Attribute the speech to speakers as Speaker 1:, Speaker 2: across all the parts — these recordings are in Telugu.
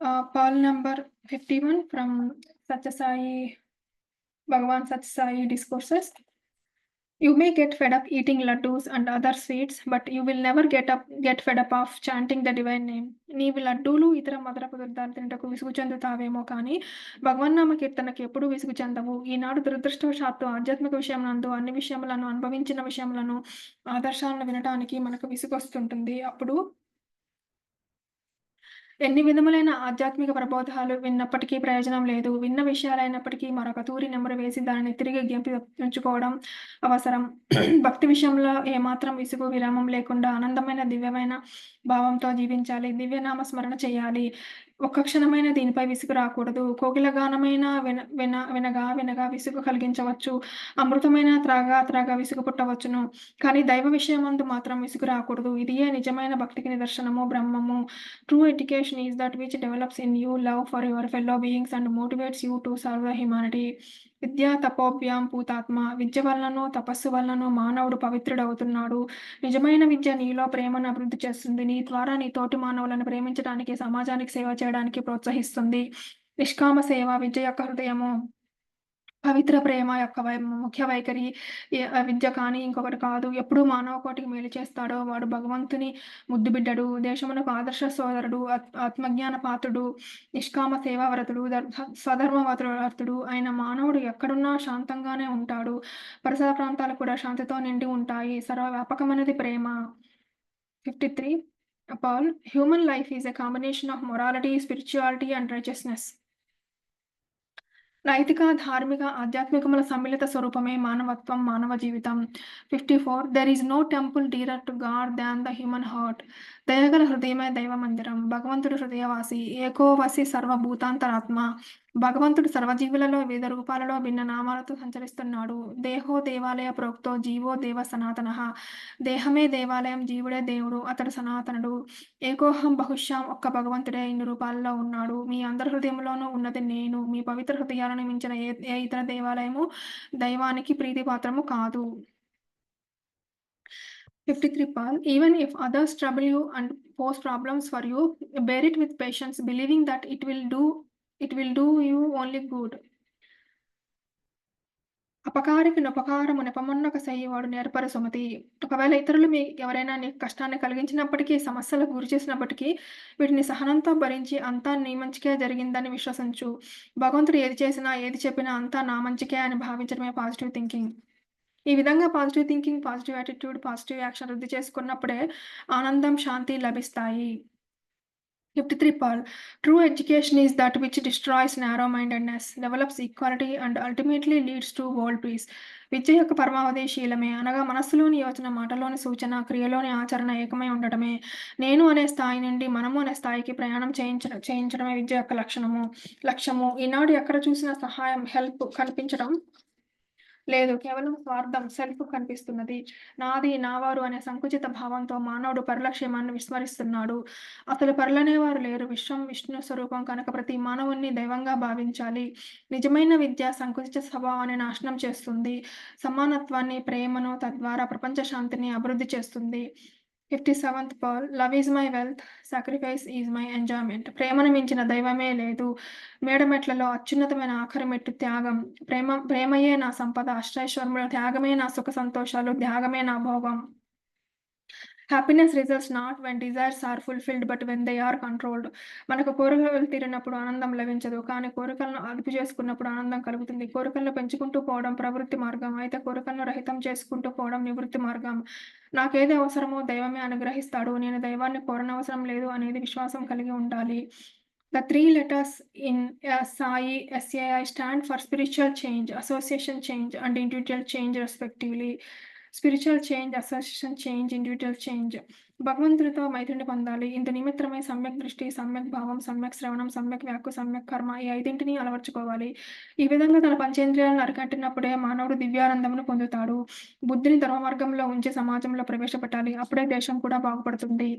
Speaker 1: Pal number 51 from Satya Sai, Bhagavan Satya Sai Discourses. You may get fed up eating laddus and other sweets, but you will never get fed up of chanting the divine name. నీవు లడ్డూలు ఇతర మధుర పదార్థాలు తింటకు విసుగు చెందుతావేమో కానీ భగవన్నామ కీర్తనకి ఎప్పుడూ విసుగు చెందవు. ఈనాడు దురదృష్టవశాత్తు ఆధ్యాత్మిక విషయమునందు అన్ని విషయములను అనుభవించిన విషయములను ఆదర్శాలను వినటానికి మనకు విసుగొస్తుంటుంది. అప్పుడు ఎన్ని విధములైన ఆధ్యాత్మిక ప్రబోధాలు విన్నప్పటికీ ప్రయోజనం లేదు. విన్న విషయాలైనప్పటికీ మరొక తూరి నెమరు వేసి దానిని తిరిగి జ్ఞప్తించుకోవడం అవసరం. భక్తి విషయంలో ఏమాత్రం విసుగు, విరామం లేకుండా ఆనందమైన, దివ్యమైన భావంతో జీవించాలి. దివ్యనామ స్మరణ చేయాలి. ఒక్క క్షణమైన దీనిపై విసుగు రాకూడదు. కోకిలగానమైన వినగా విసుగు కలిగించవచ్చు. అమృతమైన త్రాగా విసుగు పుట్టవచ్చును. కానీ దైవ విషయమందు మాత్రం విసుగు రాకూడదు. ఇదియే నిజమైన భక్తికి నిదర్శనము, బ్రహ్మము. True education is that which develops in you love for your fellow beings and motivates you to serve the humanity. విద్యా తపోభ్యాం పూతాత్మ. విద్య వలనను తపస్సు వలనను మానవుడు పవిత్రుడవుతున్నాడు. నిజమైన విద్య నీలో ప్రేమను అభివృద్ధి చేస్తుంది. నీ ద్వారా నీ తోటి మానవులను ప్రేమించడానికి, సమాజానికి సేవ చేయడానికి ప్రోత్సహిస్తుంది. నిష్కామ సేవ విద్య యొక్క హృదయము. పవిత్ర ప్రేమ యొక్క ముఖ్య వైఖరి విద్య కానీ ఇంకొకటి కాదు. ఎప్పుడు మానవ కోటికి మేలు చేస్తాడో వాడు భగవంతుని ముద్దుబిడ్డడు, దేశమునకు ఆదర్శ సోదరుడు, ఆత్మజ్ఞాన పాత్రుడు, నిష్కామ సేవావ్రతుడు, స్వధర్మవ్రతుడు అయిన మానవుడు ఎక్కడున్నా శాంతంగానే ఉంటాడు. పరిసర ప్రాంతాలు కూడా శాంతితో నిండి ఉంటాయి. సర్వవ్యాపకమైనది ప్రేమ. 53 Paul, human life is a combination of morality, spirituality and righteousness. నైతిక, ధార్మిక, ఆధ్యాత్మికముల సమ్మిళిత స్వరూపమే మానవత్వం, మానవ జీవితం. 54 There is no temple dearer to God than the human heart. దయగల హృదయమే దైవ మందిరం. భగవంతుడు హృదయవాసి, ఏకోవసి సర్వభూతాంతరాత్మ. భగవంతుడు సర్వజీవులలో వివిధ రూపాలలో భిన్న నామాలతో సంచరిస్తున్నాడు. దేహో దేవాలయ ప్రోక్తో జీవో దేవ సనాతనః. దేహమే దేవాలయం, జీవుడే దేవుడు, అతడు సనాతనుడు. ఏకోహం బహుశ్యాం, ఒక్క భగవంతుడే ఇన్ని రూపాలలో ఉన్నాడు. మీ అందరి హృదయంలోనూ ఉన్నది నేను. మీ పవిత్ర హృదయాలను మించిన ఏ ఇతర దేవాలయము దైవానికి ప్రీతిపాత్రము కాదు. 53 Paul, even if others trouble you and pose problems for you, bear it with patience, believing that it will do you only good. అపకారికి నపకారము నెపమొన్నొక వాడు నేర్పర సుమతి. ఒకవేళ ఇతరులు ఎవరైనా నీకు కష్టాన్ని కలిగించినప్పటికీ, సమస్యలకు గురి చేసినప్పటికీ వీటిని సహనంతో భరించి అంతా నీ మంచికే జరిగిందని విశ్వసించు. భగవంతుడు ఏది చేసినా, ఏది చెప్పినా అంతా నా మంచికే అని భావించడమే పాజిటివ్ థింకింగ్. ఈ విధంగా positive thinking, positive attitude, positive action వృద్ధి చేసుకున్నప్పుడే ఆనందం, శాంతి లభిస్తాయి. 53 Paul, true education is that which destroys narrow-mindedness, develops equality and ultimately leads to world peace. విద్య యొక్క పరమావధి శీలమే, అనగా మనస్సులోని యోచన, మాటలోని సూచన, క్రియలోని ఆచరణ ఏకమై ఉండటమే. నేను అనే స్థాయి నుండి మనము అనే స్థాయికి ప్రయాణం చేయించడమే విద్య యొక్క లక్ష్యము. ఈనాడు ఎక్కడ చూసినా సహాయం, హెల్ప్ కనిపించడం లేదు. కేవలం స్వార్థం, సెల్ఫ్ కనిపిస్తున్నది. నాది, నావారు అనే సంకుచిత భావంతో మానవుడు పరలక్ష్యమాన్ని విస్మరిస్తున్నాడు. అసలు పరులనేవారు లేరు. విశ్వం విష్ణు స్వరూపం కనుక ప్రతి మానవుణ్ణి దైవంగా భావించాలి. నిజమైన విద్య సంకుచిత స్వభావాన్ని నాశనం చేస్తుంది. సమానత్వాన్ని, ప్రేమను, తద్వారా ప్రపంచ శాంతిని అభివృద్ధి చేస్తుంది. 57th Paul, love is my wealth, sacrifice is my enjoyment. ప్రేమను మించిన దైవమే లేదు. మేడమెట్లలో అత్యున్నతమైన ఆఖరి మెట్టు త్యాగం. ప్రేమయే నా సంపద, అష్టైశ్వర్యములు, త్యాగమే నా సుఖ సంతోషాలు, త్యాగమే నా భోగం. Happiness results not when desires are fulfilled but when they are controlled. మనకు కోరికలు తీరినప్పుడు ఆనందం లభించదు, కానీ కోరికలను అదుపు చేసుకున్నప్పుడు ఆనందం కలుగుతుంది. కోరికలను పెంచుకుంటూ పోవడం ప్రవృత్తి మార్గం, అయితే కోరికలను రహితం చేసుకుంటూ పోవడం నివృత్తి మార్గం. నాకేది అవసరమో దైవమే అనుగ్రహిస్తాడు, నేను దైవాన్ని కోరనవసరం లేదు అనేది విశ్వాసం కలిగి ఉండాలి. The 3 letters in SAI stand for spiritual change, association change and individual change respectively. Spiritual change, association change, individual change. భగవంతుడితో మైత్రిని పొందాలి. ఇందు నిమిత్తమై సమ్యక్ దృష్టి, సమ్యక్ భావం, సమ్యక్ శ్రవణం, సమ్యక్ వ్యాక్కు, సమ్యక్ కర్మ ఈ 5ంటిని అలవర్చుకోవాలి. ఈ విధంగా తన పంచేంద్రియాలను అరికట్టినప్పుడే మానవుడు దివ్యానందమును పొందుతాడు. బుద్ధిని ధర్మ మార్గంలో ఉంచి సమాజంలో ప్రవేశపెట్టాలి. అప్పుడే దేశం కూడా బాగుపడుతుంది.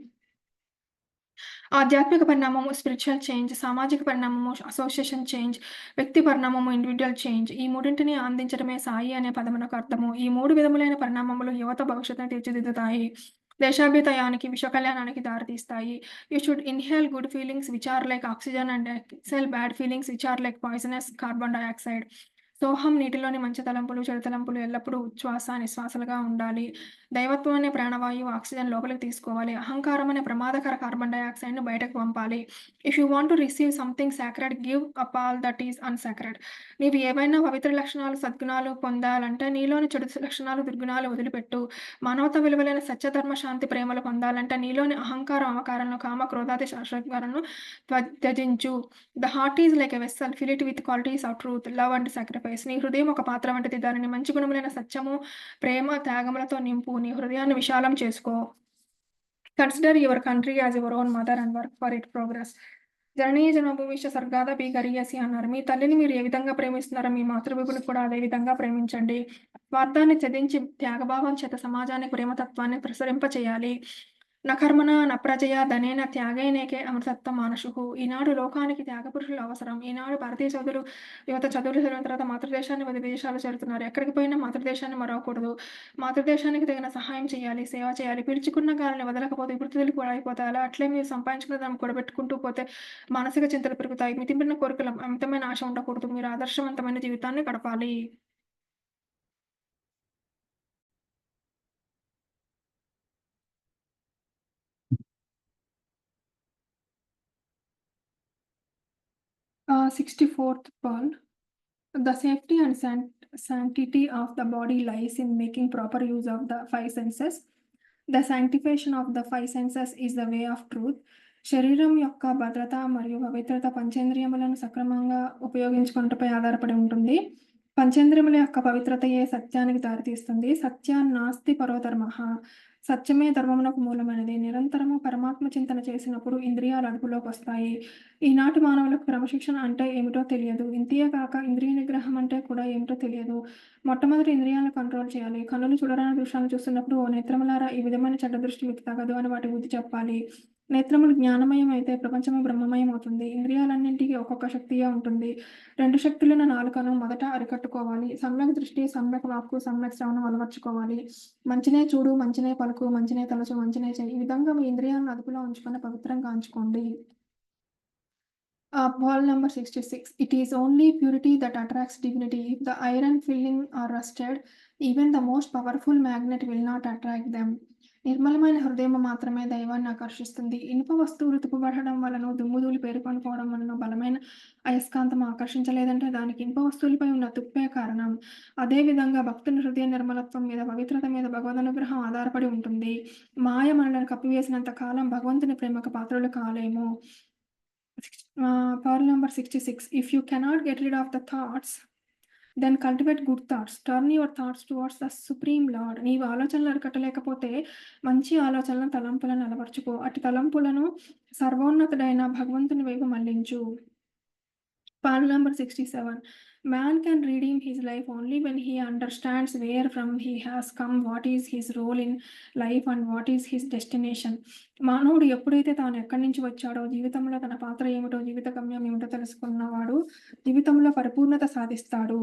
Speaker 1: ఆధ్యాత్మిక పరిణామము స్పిరిచువల్ చేంజ్, సామాజిక పరిణామము అసోసియేషన్ చేంజ్, వ్యక్తి పరిణామము ఇండివిజువల్ చేంజ్. ఈ మూడింటిని అందించడమే సాయి అనే పదమునకు అర్థము. ఈ 3 విధములైన పరిణామములు యువత భవిష్యత్తును తీర్చిదిద్దుతాయి. దేశాభ్యుదయానికి, విశ్వ కళ్యాణానికి దారితీస్తాయి. You should inhale good feelings which are like oxygen and exhale bad feelings which are like poisonous carbon dioxide. సోహం నీటిలోని మంచి తలంపులు, చెడు తలంపులు ఎల్లప్పుడూ ఉచ్ఛ్వాస, నిశ్వాసాలుగా ఉండాలి. దైవత్వం అనే ప్రాణవాయువు ఆక్సిజన్ లోపలికి తీసుకోవాలి. అహంకారం అనే ప్రమాదకర కార్బన్ డయాక్సైడ్‌ను బయటకు పంపాలి. If you want to receive something sacred give up all that is unsacred. నీవు ఏవైనా పవిత్ర లక్షణాలు, సద్గుణాలు పొందాలంటే నీలోని చెడు లక్షణాలు, దుర్గుణాలు వదిలిపెట్టు. మానవతా విలువలైన సత్య, ధర్మ, శాంతి, ప్రేమలు పొందాలంటే నీలోని అహంకారం, మమకారాలను, కామ, క్రోధాది శాశ్వతలను త్యజించు. The heart is like a vessel fill it with qualities of truth, love and sacrifice. నీ హృదయం ఒక పాత్ర వంటిది. దానిని మంచి గుణములైన సత్యము, ప్రేమ, త్యాగములతో నింపు. నీ హృదయాన్ని విశాలం చేసుకో. Consider your country as your own mother and work for it progress. జననీ జన్మభూమిష్ట స్వర్గాద భీకరీయసి అన్నారు. మీ తల్లిని మీరు ఏ విధంగా ప్రేమిస్తున్నారో మీ మాతృభూమిని కూడా అదే విధంగా ప్రేమించండి. స్వార్థాన్ని త్యజించి త్యాగభావం చేత సమాజానికి ప్రేమతత్వాన్ని ప్రసరింపచేయాలి. న కర్మణ న ప్రజయా ధనేన త్యాగేనేకే అమృతత్వం మానుషుః. ఈనాడు లోకానికి త్యాగపురుషులు అవసరం. ఈనాడు భారతీయ యువత చదువులు చదివిన తర్వాత మాతృదేశాన్ని వదిలి విదేశాలు చేరుతున్నారు. ఎక్కడికి పోయినా మాతృదేశాన్ని మరవకూడదు. మాతృదేశానికి తగిన సహాయం చేయాలి, సేవ చేయాలి. పీల్చుకున్న గాలిని వదలకపోతే విపరీతాలు కూడా అయిపోతాయి. అలా అట్లే మీరు సంపాదించుకున్న దాన్ని కూడబెట్టుకుంటూ పోతే మానసిక చింతలు పెరుగుతాయి. మితిమీరిన కోరికలు, అమితమైన ఆశ ఉండకూడదు. మీరు ఆదర్శవంతమైన జీవితాన్ని గడపాలి. ఆ! 64th Paul. The safety and sanctity of the body lies in making proper use of the five senses. The sanctification of the five senses is the way of truth. శరీరం యొక్క భద్రత మరియు పవిత్రత పంచేంద్రియములను సక్రమంగా ఉపయోగించుకొనుటపై ఆధారపడి ఉంటుంది. పంచేంద్రియముల యొక్క పవిత్రతయే సత్యానికి దారితీస్తుంది. సత్యాన్నాస్తి పరో ధర్మః. సత్యమే ధర్మమునకు మూలమైనది. నిరంతరము పరమాత్మ చింతన చేసినప్పుడు ఇంద్రియాలు అదుపులోకొస్తాయి. ఈనాటి మానవులకు క్రమశిక్షణ అంటే ఏమిటో తెలియదు. ఇంతియే కాక ఇంద్రియ నిగ్రహం అంటే కూడా ఏమిటో తెలియదు. మొట్టమొదటి ఇంద్రియాలను కంట్రోల్ చేయాలి. కన్నులు చూడరాని దృశ్యాలను చూస్తున్నప్పుడు ఓ నేత్రములారా ఈ విధమైన చెడ్డ దృష్టి మీకు తగదు అని వాటి బుద్ధి చెప్పాలి. నేత్రములు జ్ఞానమయం అయితే ప్రపంచము బ్రహ్మమయం అవుతుంది. ఇంద్రియాలన్నింటికి ఒక్కొక్క శక్తిగా ఉంటుంది. రెండు శక్తులున్న నాలుకను మొదట అరికట్టుకోవాలి. సమ్యక్ దృష్టి, సమ్యక్ వాక్కు, సమ్యక్ శ్రవణం అలవర్చుకోవాలి. మంచినే చూడు, మంచినే పలుకు, మంచినే తలచు, మంచినే చెయ్యి. ఈ విధంగా మీ ఇంద్రియాలను అదుపులో ఉంచుకొని పవిత్రంగా ఉంచుకోండి. Ball number 66. It is only purity that attracts divinity. If the iron filling are rusted, even the most powerful magnet will not attract them. నిర్మలమైన హృదయం మాత్రమే దైవాన్ని ఆకర్షిస్తుంది. ఇనుప వస్తువులు తుప్పుబడడం వలన, దుమ్ముధూళి పేరుకొనిపోవడం వలన బలమైన అయస్కాంతం ఆకర్షించలేదంటే దానికి ఇనుప వస్తువులపై ఉన్న తుప్పే కారణం. అదేవిధంగా భక్తుని హృదయ నిర్మలత్వం మీద, పవిత్రత మీద భగవద్ అనుగ్రహం ఆధారపడి ఉంటుంది. మాయ మనలను కప్పివేసినంత కాలం భగవంతుని ప్రేమకు పాత్రలు కాలేము. Power number 66. If you cannot get rid of the thoughts, then cultivate good thoughts. Turn your thoughts towards the Supreme Lord. నీవు ఆలోచనలు అరికట్టలేకపోతే మంచి ఆలోచనలను, తలంపులను అలవర్చుకో. అట్టి తలంపులను సర్వోన్నతుడైన భగవంతుని వైపు మళ్లించు. Part number 67. Man can redeem his life only when he understands where from he has come, what is his role in life and what is his destination. మానవుడు ఎప్పుడైతే తాను ఎక్కడి నుంచి వచ్చాడో, జీవితంలో తన పాత్ర ఏమిటో, జీవిత గమ్యం ఏమిటో తెలుసుకున్నవాడు జీవితంలో పరిపూర్ణత సాధిస్తాడు.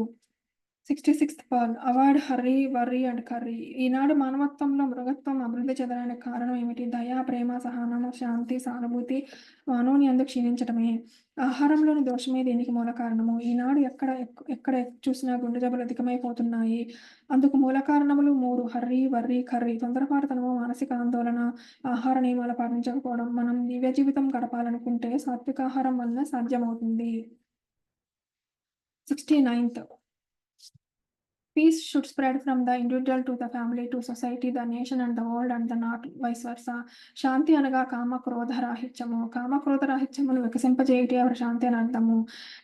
Speaker 1: 66th Paul. Avoid hurry, worry and curry. ఈనాడు మానవత్వంలో మృగత్వం అభివృద్ధి చెందడానికి కారణం ఏమిటి? దయ, ప్రేమ, సహనము, శాంతి, సానుభూతి మానవుని యందు క్షీణించటమే. ఆహారంలోని దోషమే దీనికి మూల కారణము. ఈనాడు ఎక్కడ చూసినా గుండె జబ్బులు అధికమైపోతున్నాయి. అందుకు మూల కారణములు 3: హర్రీ, వర్రీ, కర్రీ. తొందరపాటుతనము, మానసిక ఆందోళన, ఆహార నియమాలు పాటించకపోవడం. మనం దివ్య జీవితం గడపాలనుకుంటే సాత్వికాహారం వల్ల సాధ్యమవుతుంది. 69th. Peace should spread from the individual to the family, to society, the nation and the world and the not vice versa. శాంతి అనగా కామ క్రోధ రాహిత్యము. కామ క్రోధ రాహిత్యమును వికసింపజేయుటే శాంతి అని అర్థము.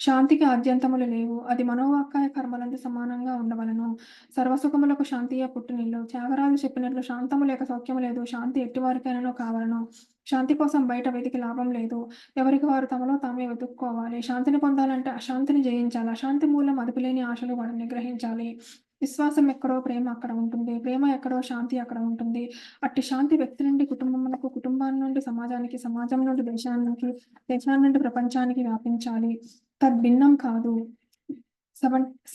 Speaker 1: శాంతికి ఆద్యంతములు లేవు. అది మనోవాక్కాయ కర్మలందు సమానంగా ఉండవలను. సర్వసుఖములకు శాంతియే పుట్టినిల్లు. త్యాగరాజు చెప్పినట్లు శాంతము లేక సౌఖ్యము లేదు. శాంతి ఎట్టివారికైనాను కావలను. శాంతి కోసం బయట వెతికి లాభం లేదు. ఎవరికి వారు తమలో తామే వెతుక్కోవాలి. శాంతిని పొందాలంటే అశాంతిని జయించాలి. అశాంతి మూలం అదుపులేని ఆశలు వాటిని నిగ్రహించాలి. విశ్వాసం ఎక్కడో ప్రేమ అక్కడ ఉంటుంది. ప్రేమ ఎక్కడో శాంతి అక్కడ ఉంటుంది. అట్టి శాంతి వ్యక్తి నుండి కుటుంబమునకు, కుటుంబాన్ని నుండి సమాజానికి, సమాజం నుండి దేశానికి, దేశాన్ని నుండి ప్రపంచానికి వ్యాపించాలి. తద్భిన్నం కాదు.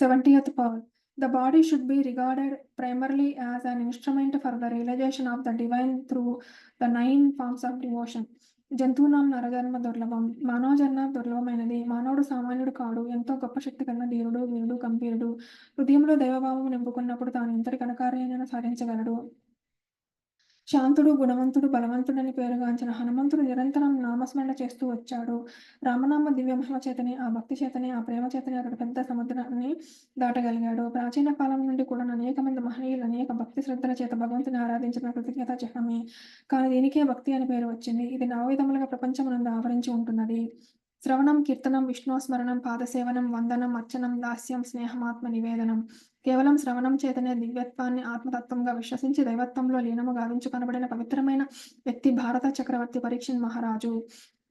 Speaker 1: 70th Paul. The body should be regarded primarily as an instrument for the realization of the divine through the 9 forms of devotion. జంతువునాం నరజన్మ దుర్లభం. మానవ జన్మ దుర్లభమైనది. మానవుడు సామాన్యుడు కాడు. ఎంతో గొప్ప శక్తి కలిగిన ధీరుడు, వీరుడు, గంభీరుడు. హృదయంలో దైవభావం నింపుకున్నప్పుడు తాను ఎంతటి ఘనకార్యాన్నైనా సాధించగలడు. శాంతుడు, గుణవంతుడు, బలవంతుడని పేరుగాంచిన హనుమంతుడు నిరంతరం నామస్మరణ చేస్తూ వచ్చాడు. రామనామ దివ్య మహిమ చేతనే, ఆ భక్తి చేతనే, ఆ ప్రేమ చేతనే అతడు పెద్ద సముద్రాన్ని దాటగలిగాడు. ప్రాచీన కాలం నుండి కూడా అనేక మంది మహనీయులు అనేక భక్తి శ్రద్ధల చేత భగవంతుని ఆరాధించిన కృతజ్ఞతా చిహ్నమే. కానీ దీనికే భక్తి అని పేరు వచ్చింది. ఇది నవవిధములుగా ప్రపంచమునందు ఆవరించి ఉంటున్నది. శ్రవణం, కీర్తనం, విష్ణుస్మరణం, పాదసేవనం, వందనం, అర్చనం, దాస్యం, స్నేహమాత్మ నివేదనం. కేవలం శ్రవణం చేతనే దివ్యత్వాన్ని ఆత్మతత్వంగా విశ్వసించి దైవత్వంలో లీనము గావించు కనబడిన పవిత్రమైన వ్యక్తి భారత చక్రవర్తి పరీక్షిత్ మహారాజు.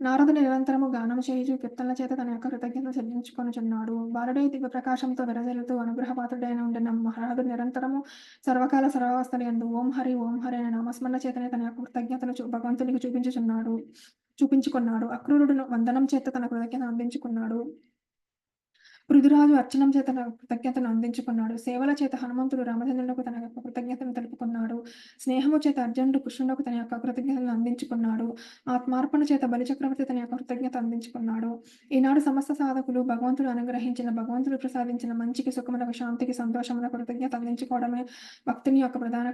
Speaker 1: నారదుడు నిరంతరము గానము చేయుచు కీర్తనల చేత తన యొక్క కృతజ్ఞతలు చెల్లించుకొనుచున్నాడు. బాలుడై దివ్య ప్రకాశంతో విరజిల్లుతూ అనుగ్రహపాత్రుడైన ఉండిన మహారాజు నిరంతరము సర్వకాల సర్వావస్థల యందు ఓం హరి అనే నామస్మరణ చేతనే తన యొక్క కృతజ్ఞతలు భగవంతునికి చూపించుకున్నాడు. అక్రూరుడు వందనం చేత తన కృతజ్ఞత అందించుకున్నాడు. పృథురాజు అర్చనం చేత తన కృతజ్ఞతను అందించుకున్నాడు. సేవల చేత హనుమంతుడు రామచంద్రులకు తన యొక్క కృతజ్ఞతను తెలుపుకున్నాడు. స్నేహము చేత అర్జునుడు కృష్ణులకు తన యొక్క కృతజ్ఞతను అందించుకున్నాడు. ఆత్మార్పణ చేత బలిచక్రవర్తి తన యొక్క కృతజ్ఞత అందించుకున్నాడు. ఈనాడు సమస్త సాధకులు భగవంతుడు ప్రసాదించిన మంచికి, సుఖములకు, శాంతికి, సంతోషములకు కృతజ్ఞత అందించుకోవడమే భక్తుని యొక్క ప్రధాన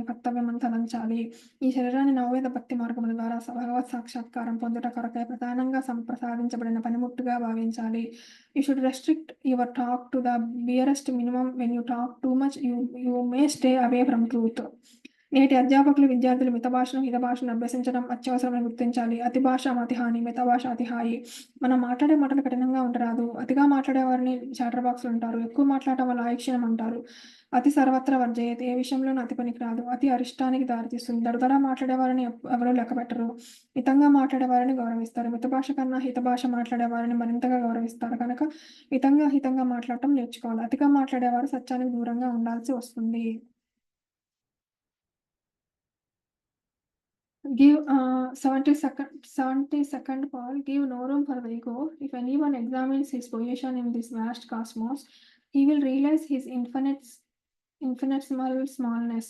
Speaker 1: కర్తవ్యం అని తలంచాలి. ఈ శరీరాన్ని నవవేద భక్తి మార్గముల ద్వారా భగవత్ సాక్షాత్కారం పొందుట కొరకై ప్రధానంగా ప్రసాదించబడిన పనిముట్టుగా భావించాలి. You should restrict your talk to the barest minimum. When you talk too much, you may stay away from truth. నేటి అధ్యాపకులు విద్యార్థులు మిత భాషను, హిత భాషను అభ్యసించడం అత్యవసరమని గుర్తించాలి. అతి భాష అతి హాని, మిత భాష అతి హాయి. మనం మాట్లాడే మాటలు కఠినంగా ఉండరాదు. అతిగా మాట్లాడే వారిని చాటర్ బాక్సులు అంటారు. ఎక్కువ మాట్లాడటం వల్ల ఆయుక్షీణం అంటారు. అతి సర్వత్ర వర్జయతే. ఏ విషయంలోనూ అతి పనికిరాదు. అతి అరిష్టానికి దారితీస్తుంది. దడదడా మాట్లాడే వారిని ఎవరూ లెక్కపెట్టరు. మితంగా మాట్లాడే వారిని గౌరవిస్తారు. మిత భాష కన్నా హిత భాష మాట్లాడే వారిని మరింతగా గౌరవిస్తారు. కనుక హితంగా మాట్లాడటం నేర్చుకోవాలి. అతిగా మాట్లాడేవారు సత్యానికి దూరంగా ఉండాల్సి వస్తుంది. Give 72nd Paul, give no room for the ego. If anyone examines his position in this vast cosmos, he will realize his infinitesimal smallness.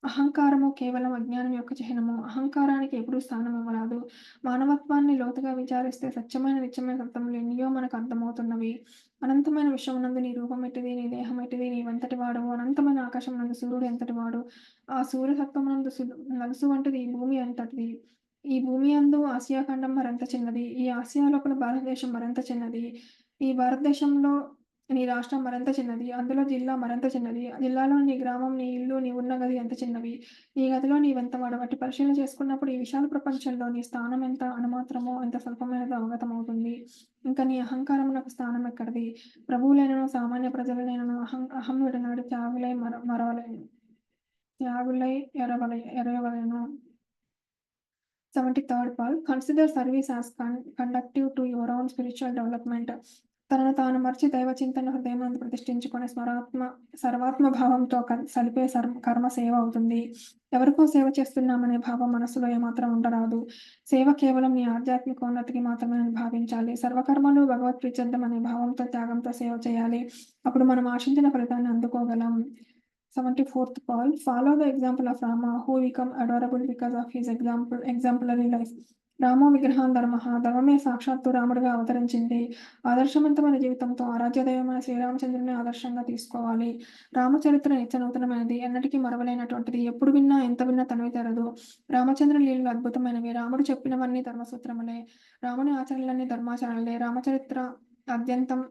Speaker 1: అహంకారము కేవలం అజ్ఞానం యొక్క చిహ్నము. అహంకారానికి ఎప్పుడూ స్థానం ఇవ్వరాదు. మానవత్వాన్ని లోతుగా విచారిస్తే సత్యమైన నిత్యమైన తత్వములు ఎన్నో మనకు అర్థమవుతున్నవి. అనంతమైన విశ్వమునందు నీ రూపం ఎట్టిది, నీ దేహం ఎట్టిది, నీవెంతటి వాడవు. అనంతమైన ఆకాశమునందు సూర్యుడు ఎంతటి వాడు. ఆ సూర్యతత్వమునందు నలుసు వంటిది ఈ భూమి అంతటిది. ఈ భూమి యందు ఆసియా ఖండం మరింత చిన్నది. ఈ ఆసియా లోపల భారతదేశం మరింత చిన్నది. ఈ భారతదేశంలో నీ రాష్ట్రం మరింత చిన్నది. అందులో జిల్లా మరింత చిన్నది. జిల్లాలో నీ గ్రామం, నీ ఇల్లు, నీ ఉన్న గది ఎంత చిన్నవి. ఈ గదిలో నీవెంత వాడవట్టి పరిశీలన చేసుకున్నప్పుడు ఈ విశాల ప్రపంచంలో నీ స్థానం ఎంత అణుమాత్రమో, ఎంత స్వల్పమైనదో అవగతమవుతుంది. ఇంకా నీ అహంకారమునకు స్థానం ఎక్కడిది. ప్రభువులైనను సామాన్య ప్రజలైనను అహం విడనాడి త్యాగులై ఎరవలెను. 73rd Paul, consider service as conductive to your own spiritual development. తనను తాను మర్చి దైవ చింతన హృదయమందు ప్రతిష్ఠించుకునే సర్వాత్మ భావంతో సలిపే కర్మ సేవ అవుతుంది. ఎవరికో సేవ చేస్తున్నామనే భావం మనసులో ఏమాత్రం ఉండరాదు. సేవ కేవలం నీ ఆధ్యాత్మికోన్నతికి మాత్రమే భావించాలి. సర్వకర్మలు భగవత్ ప్రీత్యర్థం అనే భావంతో, త్యాగంతో సేవ చేయాలి. అప్పుడు మనం ఆశించిన ఫలితాన్ని అందుకోగలం. 74th Paul, follow the example of Rama, who became adorable because of his exemplary life. రామో విగ్రహం ధర్మమే సాక్షాత్తు రాముడిగా అవతరించింది. ఆదర్శవంతమైన జీవితంతో ఆరాధ్యదైవమైన శ్రీరామచంద్రుని ఆదర్శంగా తీసుకోవాలి. రామచరిత్ర నిత్య నూతనమైనది, ఎన్నటికీ మరవలేనటువంటిది. ఎప్పుడు విన్నా ఎంత విన్నా తనివి తెరదు. రామచంద్ర లీలలు అద్భుతమైనవి. రాముడు చెప్పినవన్నీ ధర్మసూత్రములే. రాముని ఆచరణలన్నీ ధర్మాచరణలే. రామచరిత్ర అత్యంతం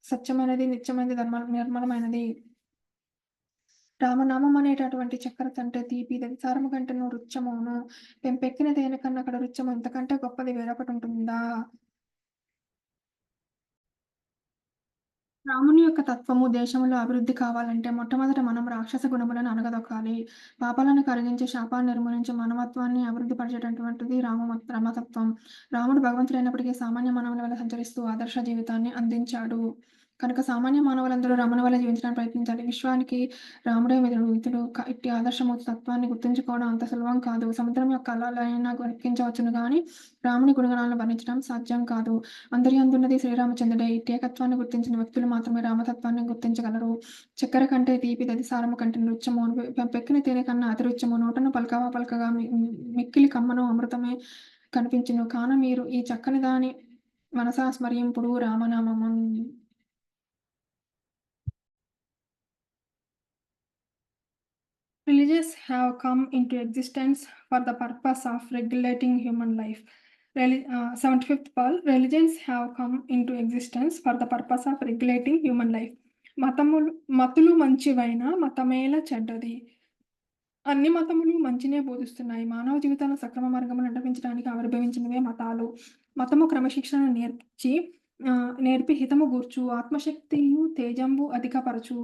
Speaker 1: సత్యమైనది, నిత్యమైనది, నిర్మలమైనది. రామనామం అనేటటువంటి చక్కెర కంటే తీపి, దరిసారము కంటేను రుచ్చమును. పెంపెక్కిన తేనె కన్నా అక్కడ రుచ్చము ఇంతకంటే గొప్పది వేరొకటి ఉంటుందా? రాముని యొక్క తత్వము దేశంలో అభివృద్ధి కావాలంటే మొట్టమొదట మనం రాక్షస గుణములను అణగదొక్కాలి. పాపాలను కరిగించి, శాపాన్ని నిర్మూలించి, మానవత్వాన్ని అభివృద్ధి పరిచేటటువంటిది రామతత్వం. రాముడు భగవంతుడైనప్పటికీ సామాన్య మానవుల వల్ల సంచరిస్తూ ఆదర్శ జీవితాన్ని అందించాడు. కనుక సామాన్య మానవులందరూ రాముని వలె జీవించడానికి ప్రయత్నించాలి. విశ్వానికి రాముడే మిత్రుడు. ఇట్టి ఆదర్శమూర్తి తత్వాన్ని గుర్తుంచుకోవడం అంత సులభం కాదు. సముద్రం యొక్క అలలైనా ఎక్కించవచ్చును గాని, రాముని గుణగణాలను వర్ణించడం సాధ్యం కాదు. అందరియందున్నది శ్రీరామచంద్రుడే. ఇట్టి ఏకత్వాన్ని గుర్తించిన వ్యక్తులు మాత్రమే రామతత్వాన్ని గుర్తించగలరు. చక్కెర కంటే తీపి దదిసారము కంటే నృత్యము, పెక్కిన తేనె కన్నా అతి రుచ్యము, నోటను పలకగా మిక్కిలి కమ్మను అమృతమే కనిపించును. కాన మీరు ఈ చక్కని దాని మనసా స్మరింపుడు రామనామమున్. Religions have come into existence for the purpose of regulating human life. 75th Paul, religions have come into existence for the purpose of regulating human life. మతులు మంచివైన మతమేల చెడ్డది. అన్ని మతములు మంచినే బోధిస్తున్నాయి. మానవ జీవితాలను సక్రమ మార్గమున నడిపించడానికి ఆవిర్భవించినవే మతాలు. మతము క్రమశిక్షణను నేర్పి హితము గూర్చు, ఆత్మశక్తియు తేజంబు అధికపరచు,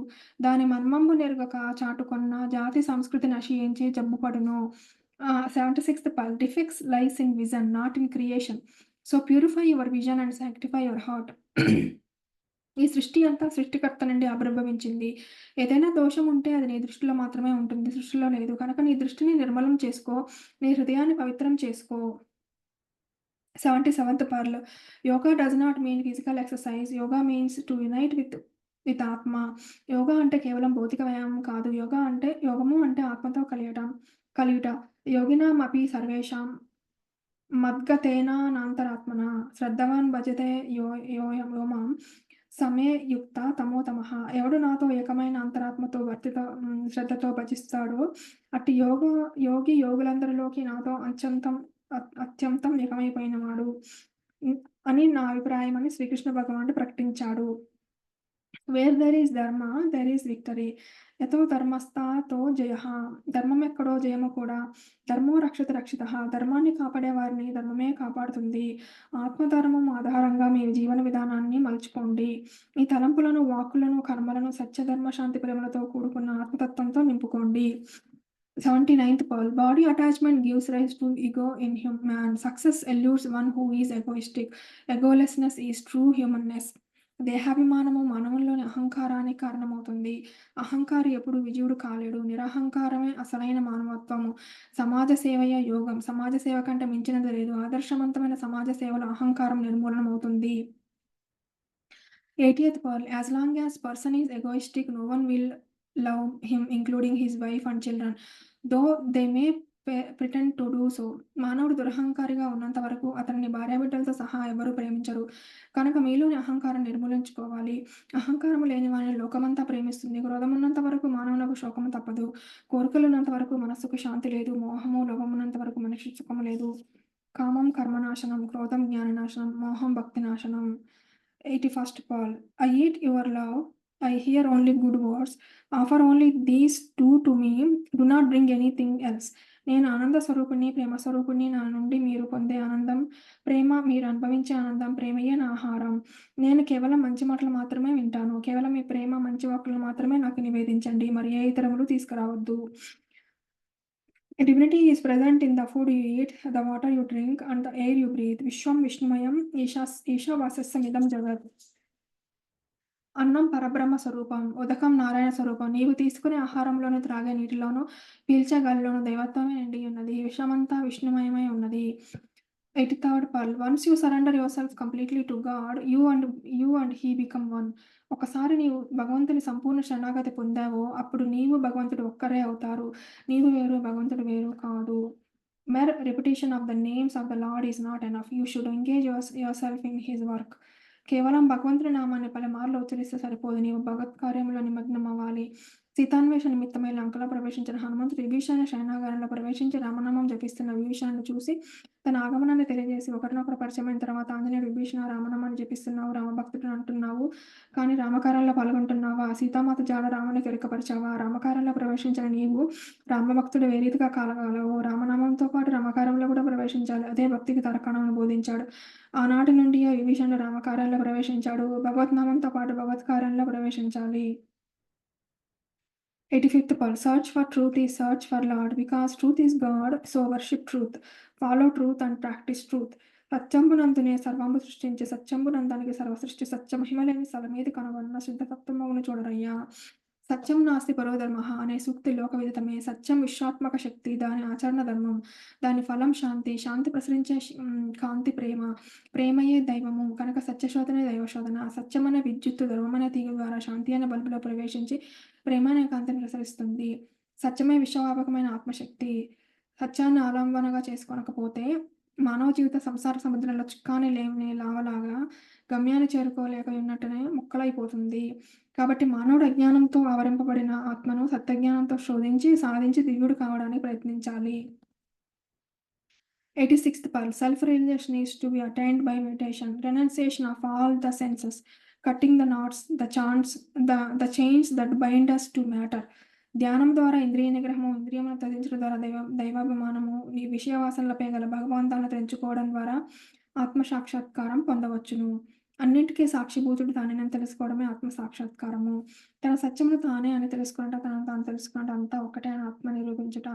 Speaker 1: దాని మర్మంబు నెరుగక చాటుకొన్న జాతి సంస్కృతి నశించి జబ్బుపడును. 76th Pal, defects lies in vision, not in creation. So purify your vision and sanctify your heart. ఈ సృష్టి అంతా సృష్టికర్త నుండి ఆవిర్భవించింది. ఏదైనా దోషం ఉంటే అది నీ దృష్టిలో మాత్రమే ఉంటుంది, సృష్టిలో లేదు. కనుక నీ దృష్టిని నిర్మలం చేసుకో, నీ హృదయాన్ని పవిత్రం చేసుకో. 77th Parl, yoga does not mean physical exercise. Yoga means to unite with ఆత్మ. యోగా అంటే కేవలం భౌతిక వ్యాయామం కాదు. యోగము అంటే ఆత్మతో కలియుట. యోగినామపి సర్వేషాం మద్గతేనాంతరాత్మన శ్రద్ధవాన్ భజతే యోమాం సమే యుక్త తమోతమః. ఎవడు నాతో ఏకమైన అంతరాత్మతో శ్రద్ధతో భజిస్తాడో అట్టి యోగి యోగులందరిలోకి నాతో అత్యంతం ఏకమైపోయినవాడు అని నా అభిప్రాయం అని శ్రీకృష్ణ భగవానుడు ప్రకటించాడు. వేర్ దెర్ ఈస్ ధర్మ దెర్ ఈస్ విక్టరీ. యతో ధర్మస్థాతో జయః. ధర్మం ఎక్కడో జయము కూడా. ధర్మో రక్షితః. ధర్మాన్ని కాపాడే వారిని ధర్మమే కాపాడుతుంది. ఆత్మధర్మం ఆధారంగా మీ జీవన విధానాన్ని మలుచుకోండి. ఈ తలంపులను, వాక్కులను, కర్మలను సత్యధర్మ శాంతి ప్రేమలతో కూడుకున్న ఆత్మతత్వంతో నింపుకోండి. 79th Paul, body attachment gives rise to ego in man. Success eludes one who is egoistic. Egolessness is true humanness. దేహాభిమానము మానవుల్లోని అహంకారానికి కారణమవుతుంది. అహంకారి ఎప్పుడు విజయుడు కాలేడు. నిరహంకారమే అసలైన మానవత్వము. సమాజ సేవయే యోగం. సమాజ సేవ కంటే మించినది లేదు. ఆదర్శవంతమైన సమాజ సేవలో అహంకారం నిర్మూలనమవుతుంది. 80th Paul, as long as person is egoistic, no one will love him, including his wife and children, though they may pretend to do so. మానవుడు దురహంకారిగా ఉన్నంత వరకు అతన్ని భార్యాబిడ్డలతో సహా ఎవరూ ప్రేమించరు. కనుక మీలోని అహంకారం నిర్మూలించుకోవాలి. అహంకారం లేని వారిని లోకమంతా ప్రేమిస్తుంది. క్రోధం ఉన్నంత వరకు మానవునకు శోకము తప్పదు. కోరికలు ఉన్నంత వరకు మనస్సుకు శాంతి లేదు. మోహము లోభమున్నంత వరకు మనిషి సుఖము లేదు. కామం కర్మనాశనం, క్రోధం జ్ఞాననాశనం, మోహం భక్తి నాశనం. 81st Paul, I eat your love, I hear only good words, offer only these two to me, do not bring anything else. నేను ఆనంద స్వరూపుణ్ణి, ప్రేమ స్వరూపుణ్ణి. నా నుండి మీరు పొందే ఆనందం ప్రేమ, మీరు అనుభవించే ఆనందం ప్రేమయే నా ఆహారం. నేను కేవలం మంచి మాటలు మాత్రమే వింటాను. కేవలం మీ ప్రేమ, మంచి వాక్కులు మాత్రమే నాకు నివేదించండి. మరి ఏ ఇతరములు తీసుకురావద్దు. Divinity is present in the food you eat, the water you drink, and the air you breathe. Vishwam Vishnumayam Ishavasassamidam Jagat. అన్నం పరబ్రహ్మ స్వరూపం, ఉదకం నారాయణ స్వరూపం. నీవు తీసుకునే ఆహారంలోను, త్రాగే నీటిలోను, పీల్చే గాలిలోను దైవత్వమే నిండి ఉన్నది. విశ్వమంతా విష్ణుమయమై ఉన్నది. 83rd Pearl, once you surrender yourself completely to God, you and he become one. ఒకసారి నీవు భగవంతుని సంపూర్ణ శరణాగతి పొందావో అప్పుడు నీవు భగవంతుడు ఒక్కరే అవుతారు. నీవు వేరు, భగవంతుడు వేరు కాదు. Mere repetition of the names of the Lord is not enough. You should engage yourself in his work. కేవలం భగవంతుని నామాన్ని పలుమార్లు ఉచ్చరిస్తే సరిపోదు. నీవు భగవత్ కార్యంలో నిమగ్నం అవ్వాలి. సీతాన్వేషణ నిమిత్తమై లంకలో ప్రవేశించిన హనుమంతుడు విభీషణ శయనాగారంలో ప్రవేశించి రామనామం జపిస్తున్న విభీషణను చూసి తన ఆగమనాన్ని తెలియజేసి ఒకరినొకరు పరిచయమైన తర్వాత ఆంజనేయుడు, విభీషణ రామనామాన్ని జపిస్తున్నావు, రామభక్తుడు అంటున్నావు, కానీ రామకార్యంలో పాల్గొంటున్నావా? సీతామాత జాడ రామునికి ఎరుకపరిచావా? రామకార్యంలో ప్రవేశించిన నీవు రామభక్తుడు ఏ రీతిగా కాలగలవు? రామనామంతో పాటు రామకార్యంలో కూడా ప్రవేశించాలి. అదే భక్తికి తార్కాణం బోధించాడు. ఆనాటి నుండి విభీషణుడు రామకార్యంలో ప్రవేశించాడు. భగవద్నామంతో పాటు భగవత్ కార్యంలో ప్రవేశించాలి. 85th Pearl, search for truth is search for Lord, because truth is God, so worship truth. Follow truth and practice truth. సత్యంబునందునే సర్వంబు సృష్టించి సత్యంబునందానికి సర్వసృష్టి సత్యమహిమలేని స్థలమేది కనుగొన్న శుద్ధసత్వమగును చూడరయ్యా. సత్యం నాస్తి పరోధర్మః అనే సూక్తి లోకవిదితమే. సత్యం విశ్వాత్మక శక్తి. దాని ఆచరణ ధర్మం. దాని ఫలం శాంతి. శాంతి ప్రసరించే కాంతి ప్రేమ. ప్రేమయే దైవము. కనుక సత్యశోధనే దైవశోధన. సత్యమనే విద్యుత్తు ధర్మమనే తీగ ద్వారా శాంతి అనే బల్బులో ప్రవేశించి ప్రేమ అనే కాంతిని ప్రసరిస్తుంది. సత్యమే విశ్వవ్యాపకమైన ఆత్మశక్తి. సత్యాన్ని ఆలంబనగా చేసుకోనకపోతే మానవ జీవిత సంసార సముద్రంలో చుక్కాని లేని లావలాగా గమ్యాన్ని చేరుకోలేకయున్నట్టునే ముక్కలైపోతుంది. కాబట్టి మానవుడు అజ్ఞానంతో ఆవరింపబడిన ఆత్మను సత్యజ్ఞానంతో శోధించి, సాధించి దివ్యుడు కావడానికి ప్రయత్నించాలి. 86th pearl. Self-realization is to be attained by meditation, renunciation of all the senses, cutting the knots, the chains that bind us to matter. ధ్యానం ద్వారా ఇంద్రియ నిగ్రహము, ఇంద్రియములను త్యజించడం ద్వారా దైవాభిమానము, ఈ విషయ వాసనలపై గల భగవంతాన్ని తెంచుకోవడం ద్వారా ఆత్మ సాక్షాత్కారం పొందవచ్చును. అన్నింటికీ సాక్షిభూతుడు తానేనని తెలుసుకోవడమే ఆత్మ సాక్షాత్కారము. తన సత్యమును తానే అని తెలుసుకున్నట, తనను తాను తెలుసుకున్నట అంతా ఒక్కటే అని ఆత్మ నిరూపించుట,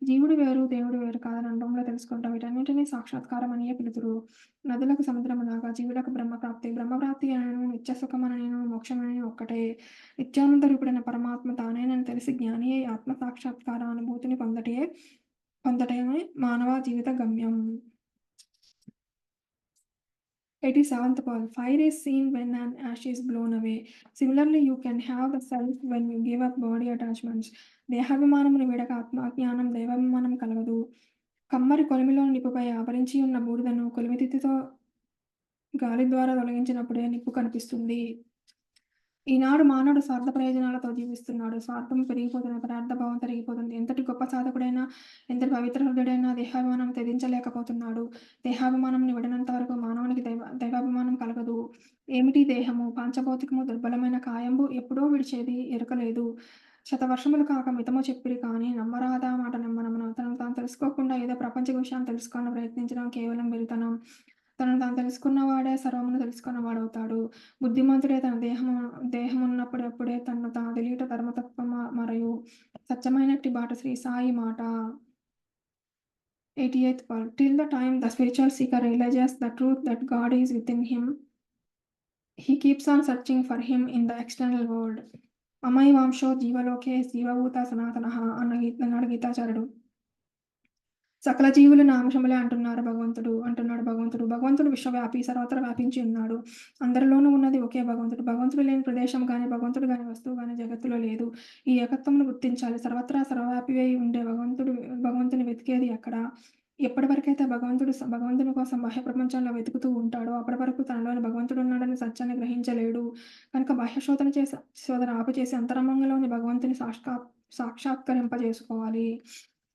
Speaker 1: జీవుడు వేరు దేవుడు వేరు కాదని అనుభవంలో తెలుసుకుంటాం. వీటన్నింటినీ సాక్షాత్కారం అనియే పిలుతురు. నదులకు సముద్రములాగా జీవులకు బ్రహ్మప్రాప్తి. బ్రహ్మప్రాప్తి అనను నిత్యసుఖమనను మోక్షమనను ఒక్కటే. నిత్యానంద రూపుడైన పరమాత్మ తానేనని తెలిసి జ్ఞానియే ఆత్మ సాక్షాత్కార అనుభూతిని పొందటమే మానవ జీవిత గమ్యం. 87th pearl. Fire is seen when an ash is blown away. Similarly, you can have the self when you give up body attachments. దేహాభిమానమును వీడక ఆత్మజ్ఞానం దైవాభిమానం కలగదు. కమ్మరి కొలిమిలోని నిప్పుపై ఆవరించి ఉన్న బూడిదను కొలిమితిత్తుతో గాలి ద్వారా తొలగించినప్పుడే నిప్పు కనిపిస్తుంది. ఈనాడు మానవుడు స్వార్థ ప్రయోజనాలతో జీవిస్తున్నాడు. స్వార్థం పెరిగిపోతున్న పదార్థభావం తరిగిపోతుంది. ఎంతటి గొప్ప సాధకుడైనా, ఎంతటి పవిత్ర హృదయుడైనా దేహాభిమానం త్యజించలేకపోతున్నాడు. దేహాభిమానంని విడనంత వరకు మానవునికి దైవాభిమానం కలగదు. ఏమిటి దేహము? పాంచభౌతికము దుర్బలమైన కాయంబు ఎప్పుడో విడిచేది ఎరుకలేదు. శతవర్షములు కాక మితము చెప్పిరి కానీ నమ్మరాదా మాట నమ్మనమున. తనను తాను తెలుసుకోకుండా ఏదో ప్రపంచ విషయాన్ని తెలుసుకోవాలని ప్రయత్నించడం కేవలం వెరితనం. తనను తాను తెలుసుకున్నవాడే సర్వమును తెలుసుకున్నవాడవుతాడు. బుద్ధిమంతుడే తన దేహమున్నప్పుడప్పుడే తనను తాను తెలియట ధర్మతత్వం మరియు సత్యమైనట్టి బాట శ్రీ సాయి మాట. 88th pearl. Till the time the spiritual seeker realizes the truth that God is within him, he keeps on searching for him in the external world. అమైవాంశో జీవలోకే జీవభూత సనాతనః అన్నాడు గీతాచార్యుడు. సకల జీవులు నా అంశములే అంటున్నాడు భగవంతుడు. భగవంతుడు విశ్వవ్యాపి, సర్వత్రా వ్యాపించి ఉన్నాడు. అందరిలోనూ ఉన్నది ఒకే భగవంతుడు. భగవంతుడు లేని ప్రదేశం గాని, భగవంతుడు గాని వస్తువు గాని జగత్తులో లేదు. ఈ ఏకత్వమును గుర్తించాలి. సర్వత్రా సర్వవ్యాపివై ఉండే భగవంతుని వెతికేది ఎక్కడ? ఎప్పటి వరకైతే భగవంతుని కోసం బాహ్య ప్రపంచంలో వెతుకుతూ ఉంటాడో అప్పటి వరకు తనలోని భగవంతుడు ఉన్నాడని సత్యాన్ని గ్రహించలేడు. కనుక బాహ్య శోధన ఆపుచేసి అంతరంగంలోని భగవంతుని సాక్షాత్కరింపజేసుకోవాలి.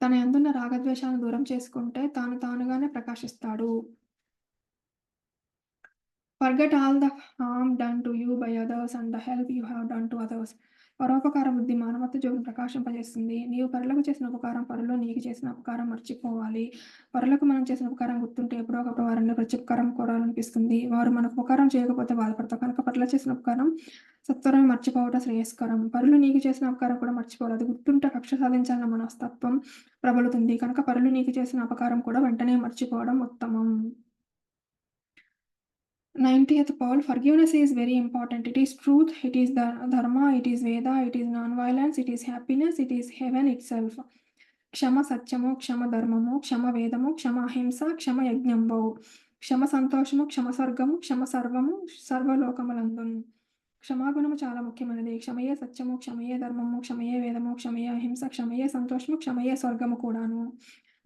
Speaker 1: తన యందున్న రాగద్వేషాలను దూరం చేసుకుంటే తానుగానే ప్రకాశిస్తాడు. Forget all the harm done to you by others and the help you have done to others. పరోపకార బుద్ధి మానవత్వ జ్యోతిని ప్రకాశింపజేస్తుంది. నీవు పరులకు చేసిన ఉపకారం, పరులు నీకు చేసిన ఉపకారం మర్చిపోవాలి. పరులకు మనం చేసిన ఉపకారం గుర్తుంటే ఎప్పుడో ఒకప్పుడు వారిని ప్రత్యుపకారం కోరాలనిపిస్తుంది. వారు మనకు ఉపకారం చేయకపోతే బాధపడతాం. కనుక పరులకు చేసిన ఉపకారం సత్వరమే మర్చిపోవటం శ్రేయస్కరం. పరులు నీకు చేసిన ఉపకారం కూడా మర్చిపోవాలి. అది గుర్తుంటే కక్ష సాధించాలన్న మనస్తత్వం ప్రబలుతుంది. కనుక పరులు నీకు చేసిన అపకారం కూడా వెంటనే మర్చిపోవడం ఉత్తమం. 90th pearl. Forgiveness is very important. It is truth, it is dharma, it is Veda, it is non-violence, it is happiness, it is heaven itself. క్షమ సత్యము, క్షమ ధర్మము, క్షమ వేదము, క్షమ అహింస, క్షమ యజ్ఞంబౌ. క్షమ సంతోషము, క్షమ స్వర్గము, క్షమ సర్వము, సర్వలోకములందున్. క్షమాగుణము చాలా ముఖ్యమైనది. క్షమయే సత్యము, క్షమయే ధర్మము, క్షమయే వేదము, క్షమయే అహింస, క్షమయే సంతోషము, క్షమయే స్వర్గము కూడాను.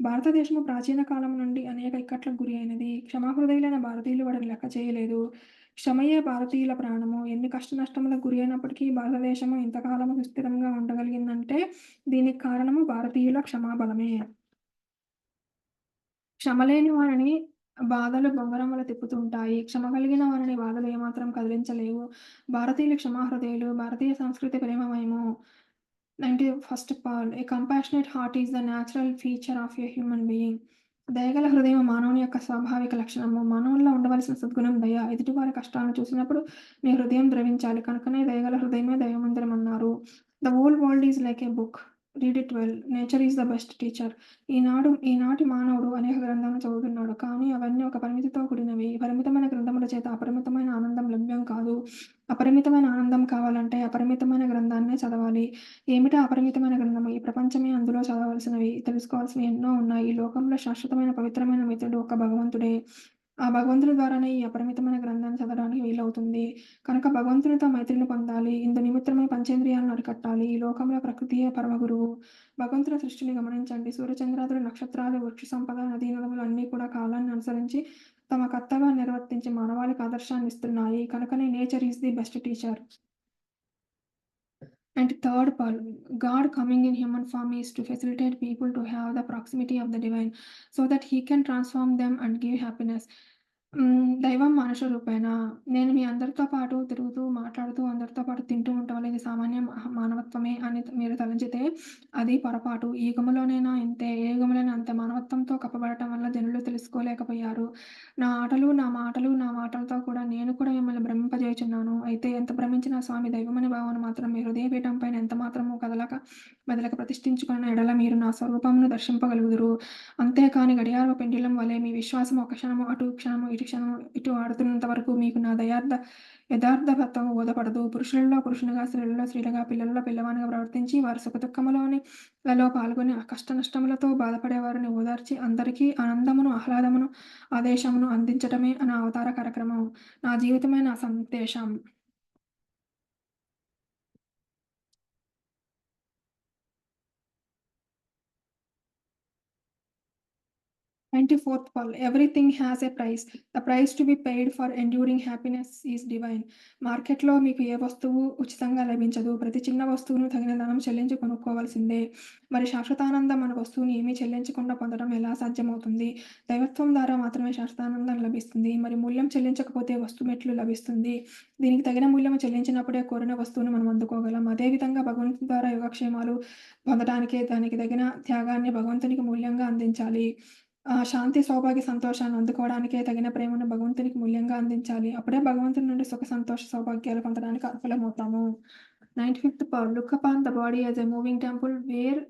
Speaker 1: భారతదేశము ప్రాచీన కాలం నుండి అనేక ఇక్కట్లకు గురి అయినది. క్షమాహృదయులైన భారతీయులు వాటిని లెక్క చేయలేదు. క్షమయే భారతీయుల ప్రాణము. ఎన్ని కష్ట నష్టములకు గురి అయినప్పటికీ భారతదేశము ఇంతకాలము సుస్థిరంగా ఉండగలిగిందంటే దీనికి కారణము భారతీయుల క్షమాబలమే. క్షమలేని వారిని బాధలు బొంగరముల తిప్పుతుంటాయి. క్షమ కలిగిన వారిని బాధలు ఏమాత్రం కదిలించలేవు. భారతీయులు క్షమాహృదయులు. భారతీయ సంస్కృతి ప్రేమమయము. 91st pearl. A compassionate heart is the natural feature of a human being. దయగల హృదయం మానవుని యొక్క స్వాభావిక లక్షణము. మానవుల్లో ఉండవలసిన సద్గుణం దయ. ఎదుటివారి కష్టాలను చూసినప్పుడు నీ హృదయం ద్రవించాలి. కనుకనే దయగల హృదయమే దైవమందిరం అన్నారు. The whole world is like a book. Read it well. Nature is the best teacher. ఈనాటి మానవుడు అనేక గ్రంథాలను చదువుతున్నాడు. కానీ అవన్నీ ఒక పరిమితితో కూడినవి. పరిమితమైన గ్రంథముల చేత అపరిమితమైన ఆనందం లభ్యం కాదు. అపరిమితమైన ఆనందం కావాలంటే అపరిమితమైన గ్రంథాన్నే చదవాలి. ఏమిటా అపరిమితమైన గ్రంథము? ఈ ప్రపంచమే. అందులో చదవవలసినవి, తెలుసుకోవాల్సినవి ఎన్నో ఉన్నాయి. ఈ లోకంలో శాశ్వతమైన పవిత్రమైన మిత్రుడు ఒక్క భగవంతుడే. ఆ భగవంతుని ద్వారానే ఈ అపరిమితమైన గ్రంథాన్ని చదవడానికి వీలవుతుంది. కనుక భగవంతునితో మైత్రిని పొందాలి. ఇందు నిమిత్తమై పంచేంద్రియాలను అరికట్టాలి. ఈ లోకంలో ప్రకృతియే పరమ గురువు. భగవంతుని సృష్టిని గమనించండి. సూర్యచంద్రాదులు, నక్షత్రాలు, వృక్ష సంపద, నదీ నదములు అన్నీ కూడా కాలాన్ని అనుసరించి తమ కర్తవ్యాన్ని నిర్వర్తించి మానవాళికి ఆదర్శాన్ని ఇస్తున్నాయి. కనుకనే nature is the best teacher. And third pearl, God coming in human form is to facilitate people to have the proximity of the divine so that he can transform them and give happiness. దైవం మనుష్య రూపేణ. నేను మీ అందరితో పాటు తిరుగుతూ, మాట్లాడుతూ, అందరితో పాటు తింటూ ఉండటం వల్ల ఇది సామాన్య మానవత్వమే అని మీరు తలంచితే అది పొరపాటు. ఈ యుగంలోనైనా ఇంతే, ఏ యుగంలోనైనా అంతే. మానవత్వంతో కప్పబడటం వల్ల జనులు తెలుసుకోలేకపోయారు. నా ఆటలు, నా మాటలు, నా మాటలతో కూడా నేను కూడా మిమ్మల్ని భ్రమింపజేయుచున్నాను. అయితే ఎంత భ్రమించినా స్వామి దైవమనే భావన మాత్రం మీ హృదయపీఠం పైన ఎంత మాత్రము మెదలక ప్రతిష్ఠించుకున్న ఎడల మీరు నా స్వరూపమును దర్శింపగలుగుదురు. అంతేకాని గడియారపు పెండ్యులం వలె మీ విశ్వాసం ఒక క్షణము అటు క్షణము ఇటు క్షణము ఇటు ఆడుతున్నంత వరకు మీకు నా యథార్థతత్వము బోధపడదు. పురుషులలో పురుషునిగా, స్త్రీలలో స్త్రీలుగా, పిల్లలలో పిల్లవానిగా ప్రవర్తించి వారి సుఖదుఖములలో పాల్గొని ఆ కష్ట నష్టములతో బాధపడే వారిని ఓదార్చి అందరికీ ఆనందమును, ఆహ్లాదమును, ఆదేశమును అందించటమే నా అవతార కార్యక్రమం. నా జీవితమే నా సందేశం. 94th Paul. Everything has a price. The price to be paid for enduring happiness is divine. మార్కెట్‌లో మీకు ఏ వస్తువు ఉచితంగా లభించదు. ప్రతి చిన్న వస్తువును తగిన ధనం చెల్లించి కొనుక్కోవాల్సిందే. మరి శాశ్వతానందం అనే వస్తువుని ఏమీ చెల్లించకుండా పొందడం ఎలా సాధ్యమవుతుంది? దైవత్వం ద్వారా మాత్రమే శాశ్వతానందం లభిస్తుంది. మరి మూల్యం చెల్లించకపోతే వస్తువెట్లు లభిస్తుంది? దీనికి తగిన మూల్యము చెల్లించినప్పుడే కోరిన వస్తువును మనం అందుకోగలం. అదేవిధంగా భగవంతుని ద్వారా యోగక్షేమాలు పొందటానికే దానికి తగిన త్యాగాన్ని భగవంతునికి మూల్యంగా అందించాలి. శాంతి, సౌభాగ్య, సంతోషాన్ని అందుకోవడానికే తగిన ప్రేమను భగవంతునికి మూల్యంగా అందించాలి. అప్పుడే భగవంతుని నుండి సుఖ, సంతోష, సౌభాగ్యాలు పొందడానికి అర్హులమవుతాము. 95th Paul. Look upon the body as a moving temple where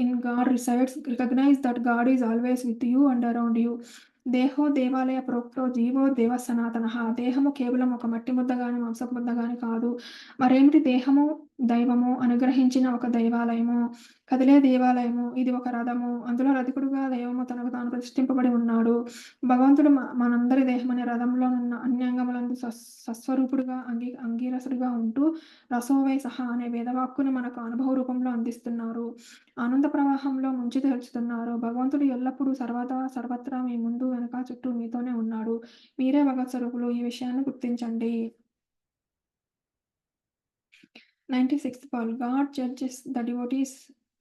Speaker 1: in God resides. Recognize that God is always with you and around you. దేహో దేవాలయ ప్రోక్తో జీవో దేవ సనాతనః. దేహము కేవలం ఒక మట్టి ముద్ద గాని, మాంసపు ముద్ద గాని కాదు. మరేమిటి దేహము? దైవము అనుగ్రహించిన ఒక దైవాలయము. కదిలే దేవాలయము. ఇది ఒక రథము. అందులో రథికుడుగా దైవము తనకు తాను ప్రతిష్ఠింపబడి ఉన్నాడు. భగవంతుడు మనందరి దేహమనే రథంలోనున్న అన్ని అంగములందు సస్వరూపుడుగా అంగీరసుడుగా ఉంటూ రసోవై సహా అనే వేదవాక్కుని మనకు అనుభవ రూపంలో అందిస్తున్నారు. ఆనంద ప్రవాహంలో ముంచి తేల్చుతున్నారు. భగవంతుడు ఎల్లప్పుడూ సర్వదా, సర్వత్రా మీ ముందు, వెనక, చుట్టూ మీతోనే ఉన్నాడు. మీరే భగవత్ స్వరూపులు. ఈ విషయాన్ని గుర్తించండి. 96th Paul. God judges the devotees'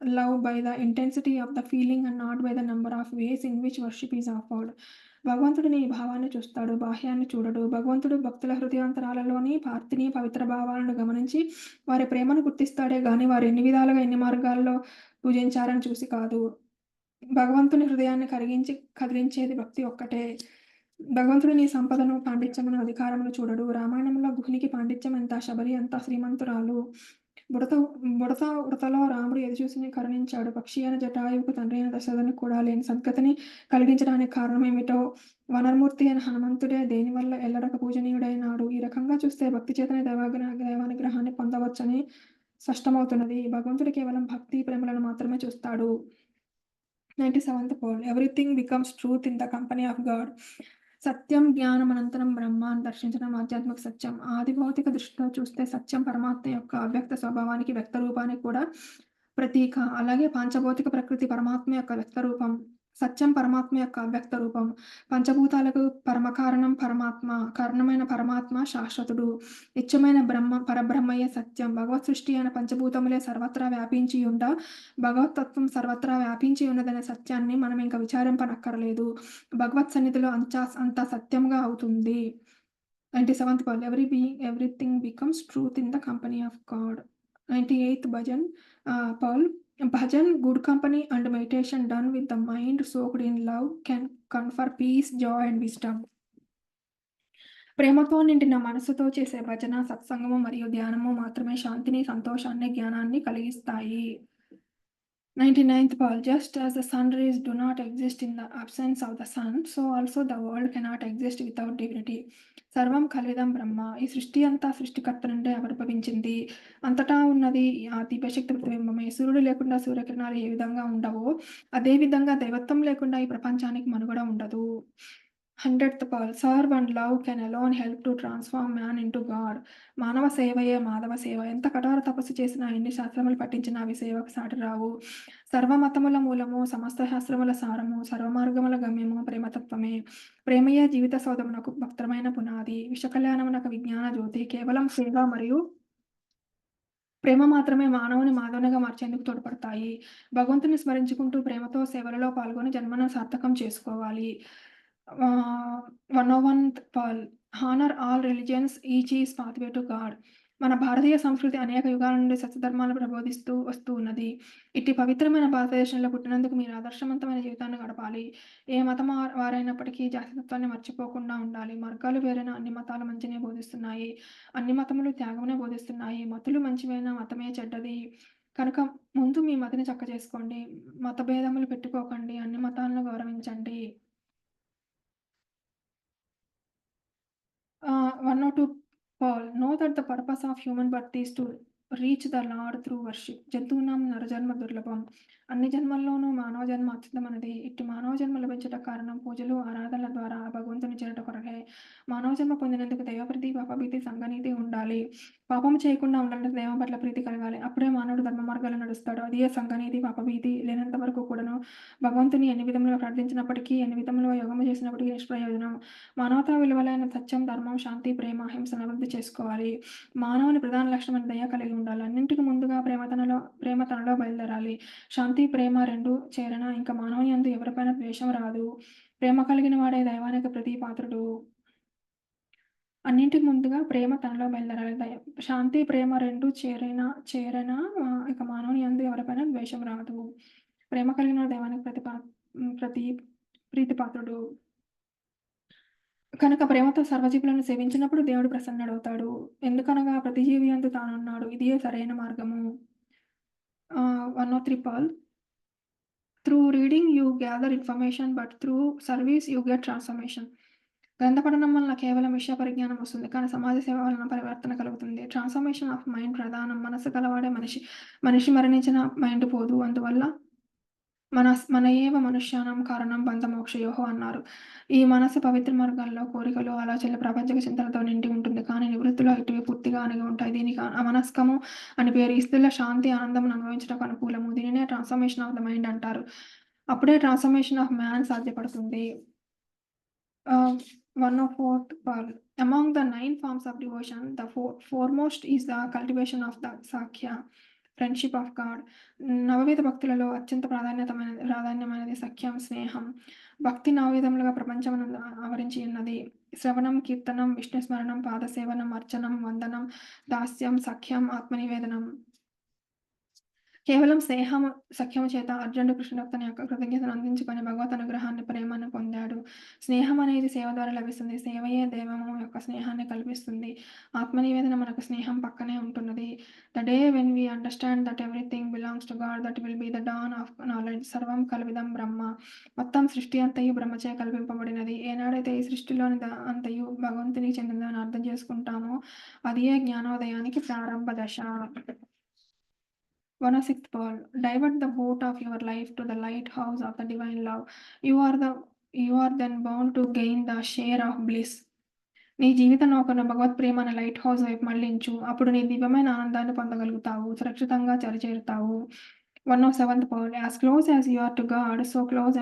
Speaker 1: love by the intensity of the feeling and not by the number of ways in which worship is offered. భగవంతుడు నీ భావాన్ని చూస్తాడు, బాహ్యాన్ని చూడడు. భగవంతుడు భక్తుల హృదయాంతరాలలోని పార్తిని, పవిత్ర భావాలను గమనించి వారి ప్రేమను గుర్తిస్తాడే గాని వారు ఎన్ని విధాలుగా, ఎన్ని మార్గాల్లో పూజించారని చూసి కాదు. భగవంతుని హృదయాన్ని కదిలించేది భక్తి ఒక్కటే. భగవంతుడు నీ సంపదను, పాండిత్యమును, అధికారమును చూడడు. రామాయణంలో గుహునికి పాండిత్యం ఎంత, శబరి అంత శ్రీమంతురాలు. ఉడతలో రాముడు ఎదుచూసి కరుణించాడు. పక్షి అయిన జటాయువుకు తండ్రి అయిన దశరథునికి కూడా లేని సద్గతిని కలిగించడానికి కారణమేమిటో, వనర్మూర్తి అయిన హనుమంతుడే దేనివల్ల ఎల్లడక పూజనీయుడైనాడు. ఈ రకంగా చూస్తే భక్తి చేతనే దైవానుగ్రహాన్ని పొందవచ్చని స్పష్టమవుతున్నది. భగవంతుడు కేవలం భక్తి, ప్రేమలను మాత్రమే చూస్తాడు. 97th Paul. Everything becomes truth in the company of God. సత్యం, జ్ఞానం అనంతరం బ్రహ్మ అని దర్శించడం ఆధ్యాత్మిక సత్యం. ఆది భౌతిక దృష్టిలో చూస్తే సత్యం పరమాత్మ యొక్క అవ్యక్త స్వభావానికి, వ్యక్త రూపానికి కూడా ప్రతీక. అలాగే పాంచభౌతిక ప్రకృతి పరమాత్మ యొక్క వ్యక్త రూపం. సత్యం పరమాత్మ యొక్క అవ్యక్త రూపం. పంచభూతాలకు పరమకారణం పరమాత్మ. కారణమైన పరమాత్మ శాశ్వతుడు. నిత్యమైన పరబ్రహ్మయే సత్యం. భగవత్ సృష్టి అయిన పంచభూతములే సర్వత్రా వ్యాపించి ఉండ భగవతత్వం సర్వత్రా వ్యాపించి ఉన్నదనే సత్యాన్ని మనం ఇంకా విచారింపనక్కర్లేదు. భగవత్ సన్నిధిలో అంతా సత్యంగా అవుతుంది. 97th Paul. Everything becomes truth in the company of God. 98th Paul. Bhajan, good company and meditation done with the mind soaked in love can confer peace, joy and wisdom. ప్రేమతో నిండిన మనసుతో చేసే భజన, సత్సంగము మరియు ధ్యానము మాత్రమే శాంతిని, సంతోషాన్ని, జ్ఞానాన్ని కలిగిస్తాయి. 99th Paul, just as the sun rays do not exist in the absence of the sun, so also the world cannot exist without divinity. సర్వం ఖల్విదం బ్రహ్మ. ఈ సృష్టి అంతా సృష్టికర్త నుండే ఆవిర్భవించింది. అంతటా ఉన్నది ఆ దివ్యశక్తి ప్రతిబింబమే. సూర్యుడు లేకుండా సూర్యకిరణాలు ఏ విధంగా ఉండవో, అదే విధంగా దైవత్వం లేకుండా ఈ ప్రపంచానికి మనుగడ ఉండదు. 100th Paul, serve and love can alone help to transform man into God. మానవ సేవయే మాధవ సేవ. ఎంత కఠోర తపస్సు చేసినా, ఎన్ని శాస్త్రములు పఠించినా అవి సేవకు సాటి రావు. సర్వమతముల మూలము, సమస్త శాస్త్రముల సారము, సర్వమార్గముల గమ్యము ప్రేమతత్వమే. ప్రేమయే జీవిత సౌధమునకు భక్తమైన పునాది. విశ్వకల్యాణమునకు విజ్ఞాన జ్యోతి. కేవలం సేవ మరియు ప్రేమ మాత్రమే మానవుని మాధవునిగా మార్చేందుకు తోడ్పడతాయి. భగవంతుని స్మరించుకుంటూ ప్రేమతో సేవలలో పాల్గొని జన్మను సార్థకం చేసుకోవాలి. 101th Paul, honour all religions, each is pathway to God. మన భారతీయ సంస్కృతి అనేక యుగాల నుండి సత్యధర్మాలను ప్రబోధిస్తూ వస్తూ ఉన్నది. ఇట్టి పవిత్రమైన భారతదేశంలో పుట్టినందుకు మీరు ఆదర్శవంతమైన జీవితాన్ని గడపాలి. ఏ మతం వారైనప్పటికీ జాతితత్వాన్ని మర్చిపోకుండా ఉండాలి. మార్గాలు వేరైన అన్ని మతాలు మంచినే బోధిస్తున్నాయి. అన్ని మతములు త్యాగమునే బోధిస్తున్నాయి. మతులు మంచివైన మతమే చెడ్డది. కనుక ముందు మీ మతిని చక్కజేసుకోండి. మతభేదములు పెట్టుకోకండి. అన్ని మతాలను గౌరవించండి. 102 Paul, know that the purpose of human birth is to reach the lord through worship. జంతువునాం నరజన్మ దుర్లభం. అన్ని జన్మల్లోనూ మానవ జన్మ అత్యుత్తమనది. ఇట్టి మానవ జన్మ లభించుట కారణం పూజలు, ఆరాధనల ద్వారా భగవంతుని చేరుట కొరకే. మానవ జన్మ పొందినందుకు దైవప్రీతి, పాపభీతి, సంఘనీతి ఉండాలి. పాపం చేయకుండా ఉండాలంటే దైవం పట్ల ప్రీతి కలగాలి. అప్పుడే మానవుడు ధర్మ మార్గాల్లో నడుస్తాడు. అదే సంఘనీతి, పాపభీతి లేనంత వరకు కూడాను భగవంతుని ఎన్ని విధములుగా ప్రార్థించినప్పటికీ, ఎన్ని విధములుగా యోగము చేసినప్పటికీ నిష్ప్రయోజనం. మానవతా విలువలైన సత్యం, ధర్మం, శాంతి, ప్రేమ, అహింసను అభివృద్ధి చేసుకోవాలి. మానవుని ప్రధాన లక్షణమైన దయ కలిగి ఉండాలి. అన్నింటికి ముందుగా ప్రేమ తనలో బయలుదేరాలి. శాంతి, ప్రేమ రెండూ చేరిన ఇంక మానవుని యందు ఎవరిపైన ద్వేషం రాదు. ప్రేమ కలిగిన వాడే దైవానికి ప్రతిపాత్రుడు. అన్నింటికి ముందుగా ప్రేమ తనలో బయలుదేరాలి. శాంతి, ప్రేమ రెండూ చేరిన ఇక మానవుని యందు ఎవరిపైన ద్వేషం రాదు. ప్రేమ కలిగిన వాడు దైవానికి ప్రతి ప్రీతిపాత్రుడు. కనుక ప్రేమతో సర్వజీవులను సేవించినప్పుడు దేవుడు ప్రసన్నుడవుతాడు. ఎందుకనగా ప్రతి జీవి యందు తానున్నాడు. ఇదియే సరైన మార్గము. 103 Paul, through reading you gather information, but through service you get transformation. గ్రంథ పఠనం వలన కేవలం విషయ పరిజ్ఞానం వస్తుంది, కానీ సమాజ సేవ వలన పరివర్తన కలుగుతుంది. ట్రాన్స్ఫర్మేషన్ ఆఫ్ మైండ్ ప్రధానం. మనసు గలవాడే మనిషి. మనిషి మరణించిన మైండ్ పోదు. అందువల్ల మన ఏవ మనుష్యానాం కారణం బంధమోక్షయోః అన్నారు. ఈ మనసు పవిత్ర మార్గాల్లో కోరికలు, ఆలోచనలు, ప్రాపంచిక చింతనతో నిండి ఉంటుంది. కానీ నివృత్తిలో ఇటువి పూర్తిగా అణిగి ఉంటాయి. దీనికి అమనస్కము అని పేరు. ఈ స్థితిలో శాంతి, ఆనందమును అనుభవించడానికి అనుకూలము. దీనినే ట్రాన్స్ఫర్మేషన్ ఆఫ్ ద మైండ్ అంటారు. అప్పుడే ట్రాన్స్ఫర్మేషన్ ఆఫ్ మ్యాన్ సాధ్యపడుతుంది. 104th Paul, among the 9 forms of devotion, the foremost is the cultivation of the Sakhya, friendship of God. నవవిధ భక్తులలో అత్యంత ప్రాధాన్యమైనది సఖ్యం, స్నేహం. భక్తి నవవిధములుగా ప్రపంచమునందు ఆవరించి ఉన్నది. శ్రవణం, కీర్తనం, విష్ణు స్మరణం, పాదసేవనం, అర్చనం, వందనం, దాస్యం, సఖ్యం, ఆత్మనివేదనం. కేవలం స్నేహము, సఖ్యము చేత అర్జునుడు కృష్ణుడు తన యొక్క కృతజ్ఞతను అందించుకొని భగవత్ అనుగ్రహాన్ని, ప్రేమను పొందాడు. స్నేహం అనేది సేవ ద్వారా లభిస్తుంది. సేవయే దైవము యొక్క స్నేహాన్ని కల్పిస్తుంది. ఆత్మనివేదన మనకు స్నేహం పక్కనే ఉంటున్నది. The day when we understand that everything belongs to God, that will be the don of knowledge. సర్వం కల్విదం బ్రహ్మ. మొత్తం సృష్టి అంతయు బ్రహ్మచే కల్పింపబడినది. ఏనాడైతే ఈ సృష్టిలోని అంతయు భగవంతునికి చెందిందని అర్థం చేసుకుంటామో అదియే జ్ఞానోదయానికి ప్రారంభ దశ. 106th Paul, divert the boat of your life to the lighthouse of the divine love. You are then bound to gain the share of bliss. నీ జీవిత నౌకను భగవత్ ప్రేమ అనే లైట్ హౌస్ వైపు మళ్లించు. అప్పుడు నీ దివ్యమైన ఆనందాన్ని పొందగలుగుతావు. సురక్షితంగా చేరుతావు. 107th Paul, as close as you are to God, so close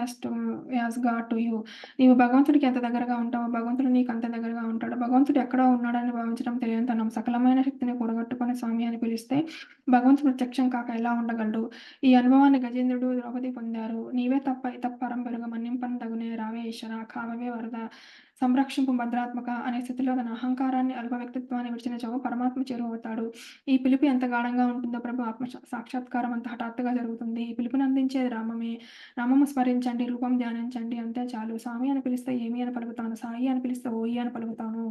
Speaker 1: as God to you. నీవు భగవంతుడికి ఎంత దగ్గరగా ఉంటావో భగవంతుడు నీకు అంత దగ్గరగా ఉంటాడు. భగవంతుడు ఎక్కడో ఉన్నాడని భావించడం తెలియనితనం. సకలమైన శక్తిని కూడగట్టుకుని స్వామి అని పిలిస్తే భగవంతుడు ప్రత్యక్షం కాక ఎలా ఉండగలడు? ఈ అనుభవాన్ని గజేంద్రుడు, ద్రౌపది పొందారు. నీవే తప్ప ఇతప్పరం పెరుగ మన్నింపన్ తగునే రావే ఈశ్వర, కావవే వరద, సంరక్షింపు భద్రాత్మక అనే స్థితిలో తన అహంకారాన్ని, అల్ప వ్యక్తిత్వాన్ని విడిచినచో పరమాత్మ చేరువవుతాడు. ఈ పిలుపు ఎంత గాఢంగా ఉంటుందో ప్రభు ఆత్మ సాక్షాత్కారం అంత హఠాత్తుగా జరుగుతుంది. ఈ పిలుపుని అందించేది రామమే. రామము స్మరించండి, రూపం ధ్యానించండి, అంతే చాలు. స్వామి అని పిలిస్తే ఏమి అని పలుకుతాను, సాయి అని పిలిస్తే ఓయి అని పలుకుతాను.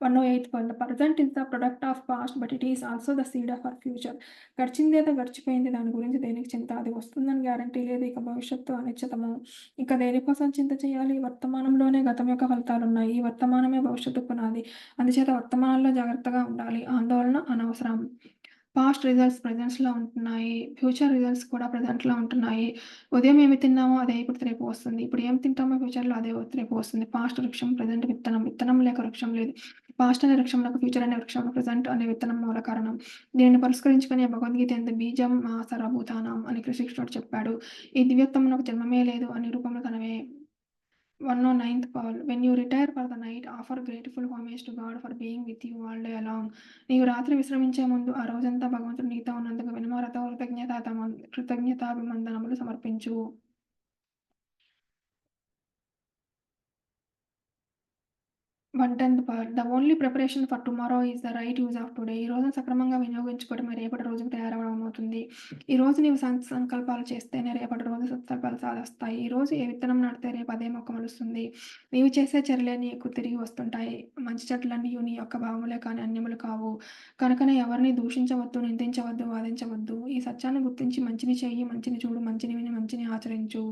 Speaker 1: 108 point. The present is the product of past but it is also the seed of our future. గడిచిందేదో గడిచిపోయింది. దాని గురించి దేనికి చింత? అది వస్తుందని గ్యారంటీ లేదు. ఇక భవిష్యత్తు అనిశ్చితము. ఇక దేనికోసం చింత చేయాలి? వర్తమానంలోనే గతం యొక్క ఫలితాలున్నాయి. ఈ వర్తమానమే భవిష్యత్తుకు పునాది. అందుచేత వర్తమానంలో జాగ్రత్తగా ఉండాలి. ఆందోళన అనవసరం. పాస్ట్ రిజల్ట్స్ ప్రెజెంట్స్‌లో ఉంటున్నాయి. ఫ్యూచర్ రిజల్ట్స్ కూడా ప్రెజెంట్‌లో ఉంటున్నాయి. ఉదయం ఏమి తిన్నామో అదే ఇప్పుడు రేపు వస్తుంది. ఇప్పుడు ఏం తింటామో ఫ్యూచర్‌లో అదే రేపు వస్తుంది. పాస్ట్ వృక్షం, ప్రెజెంట్ విత్తనం. విత్తనం లేక వృక్షం లేదు. పాస్ట్ అనే వృక్షంలోకి ఫ్యూచర్ అనే వృక్షంలో ప్రెజెంట్ అనే విత్తనం మూల కారణం. దీనిని పురస్కరించుకొని భగవద్గీత ఎందు బీజం సర్వభూతానాం అని శ్రీకృష్ణుడు చెప్పాడు. ఈ దివ్యత్వమునకు జన్మమే లేదు అని రూపములు తనవే. 109th Paul. When you retire for the night, offer grateful homage to God for being with you all day long. నీవు రాత్రి విశ్రమించే ముందు ఆ రోజంతా భగవంతుడు నీతో ఉన్నందుకు వినమ్రత కృతజ్ఞతాభివందనములు సమర్పించు. 110th part. The only preparation for tomorrow is the right use of today. ఈ రోజును సక్రమంగా వినియోగించుకోవడమే రేపటి రోజుకు తయారవ్వడం అవుతుంది. ఈ రోజు నీవు సంకల్పాలు చేస్తేనే రేపటి రోజు సత్సంకల్పాలు సాధిస్తాయి. ఈ రోజు ఏ విత్తనం నాటితే రేపు అదే మొక్క మొలుస్తుంది. నీవు చేసే చర్యలే నీకు తిరిగి వస్తుంటాయి. మంచి చెడ్డలన్నీయు నీ యొక్క భావములే కానీ అన్యములు కావు. కనుకనే ఎవరిని దూషించవద్దు, నిందించవద్దు, వాదించవద్దు. ఈ సత్యాన్ని గుర్తించి మంచిని చెయ్యి, మంచిని చూడు, మంచిని విని, మంచిని ఆచరించు.